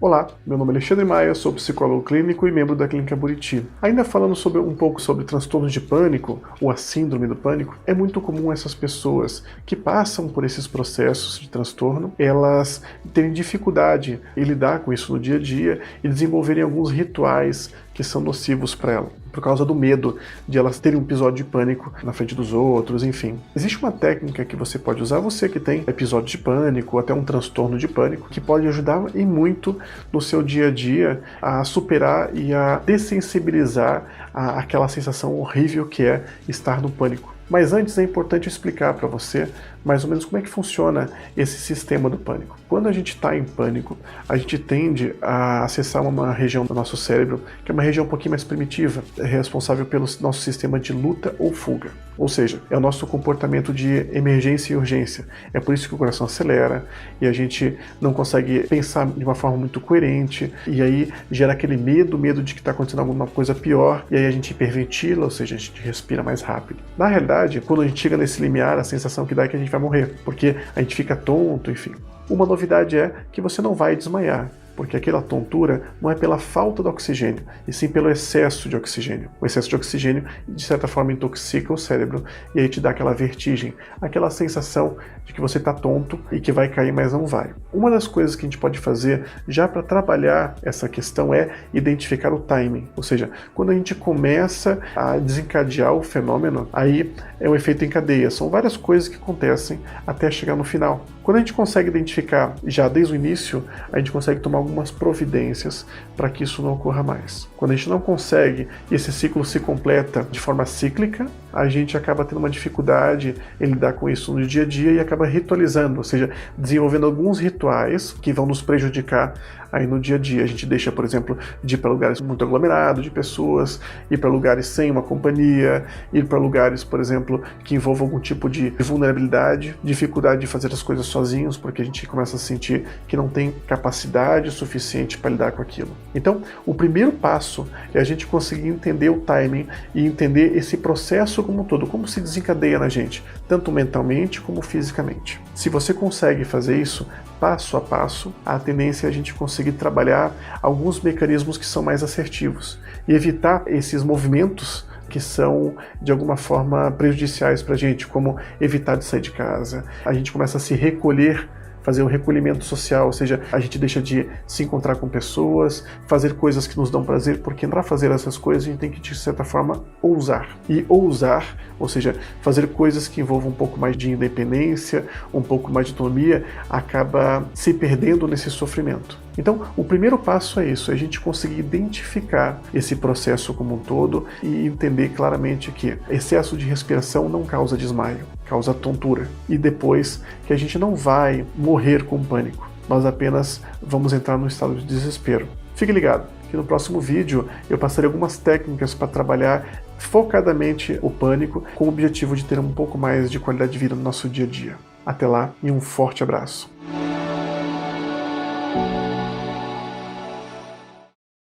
Olá, meu nome é Alexandre Maia, sou psicólogo clínico e membro da Clínica Buriti. Ainda falando um pouco sobre transtornos de pânico, ou a síndrome do pânico, é muito comum essas pessoas que passam por esses processos de transtorno, elas terem dificuldade em lidar com isso no dia a dia e desenvolverem alguns rituais que são nocivos para ela, por causa do medo de elas terem um episódio de pânico na frente dos outros, enfim. Existe uma técnica que você pode usar, você que tem episódio de pânico, ou até um transtorno de pânico, que pode ajudar e muito no seu dia a dia a superar e a dessensibilizar aquela sensação horrível que é estar no pânico. Mas antes é importante explicar para você mais ou menos como é que funciona esse sistema do pânico. Quando a gente está em pânico, a gente tende a acessar uma região do nosso cérebro, que é uma região um pouquinho mais primitiva, é responsável pelo nosso sistema de luta ou fuga. Ou seja, é o nosso comportamento de emergência e urgência. É por isso que o coração acelera e a gente não consegue pensar de uma forma muito coerente, e aí gera aquele medo de que está acontecendo alguma coisa pior, e aí a gente hiperventila, ou seja, a gente respira mais rápido. Na realidade, quando a gente chega nesse limiar, a sensação que dá é que a gente vai morrer, porque a gente fica tonto, enfim. Uma novidade é que você não vai desmaiar, porque aquela tontura não é pela falta de oxigênio, e sim pelo excesso de oxigênio. O excesso de oxigênio, de certa forma, intoxica o cérebro, e aí te dá aquela vertigem, aquela sensação de que você está tonto e que vai cair, mas não vai. Uma das coisas que a gente pode fazer já para trabalhar essa questão é identificar o timing, ou seja, quando a gente começa a desencadear o fenômeno, aí é um efeito em cadeia, são várias coisas que acontecem até chegar no final. Quando a gente consegue identificar já desde o início, a gente consegue tomar algumas providências para que isso não ocorra mais. Quando a gente não consegue e esse ciclo se completa de forma cíclica, a gente acaba tendo uma dificuldade em lidar com isso no dia a dia e acaba ritualizando, ou seja, desenvolvendo alguns rituais que vão nos prejudicar aí no dia a dia. A gente deixa, por exemplo, de ir para lugares muito aglomerados de pessoas, ir para lugares sem uma companhia, ir para lugares, por exemplo, que envolvam algum tipo de vulnerabilidade, dificuldade de fazer as coisas sozinhos, porque a gente começa a sentir que não tem capacidade suficiente para lidar com aquilo. Então, o primeiro passo é a gente conseguir entender o timing e entender esse processo como um todo, como se desencadeia na gente, tanto mentalmente como fisicamente. Se você consegue fazer isso passo a passo, a tendência é a gente conseguir trabalhar alguns mecanismos que são mais assertivos e evitar esses movimentos que são, de alguma forma, prejudiciais para a gente, como evitar de sair de casa. A gente começa a se recolher, fazer um recolhimento social, ou seja, a gente deixa de se encontrar com pessoas, fazer coisas que nos dão prazer, porque para fazer essas coisas a gente tem que, de certa forma, ousar. E ousar, ou seja, fazer coisas que envolvam um pouco mais de independência, um pouco mais de autonomia, acaba se perdendo nesse sofrimento. Então, o primeiro passo é isso, é a gente conseguir identificar esse processo como um todo e entender claramente que excesso de respiração não causa desmaio, causa tontura. E depois que a gente não vai morrer com pânico, nós apenas vamos entrar num estado de desespero. Fique ligado, que no próximo vídeo eu passarei algumas técnicas para trabalhar focadamente o pânico com o objetivo de ter um pouco mais de qualidade de vida no nosso dia a dia. Até lá e um forte abraço.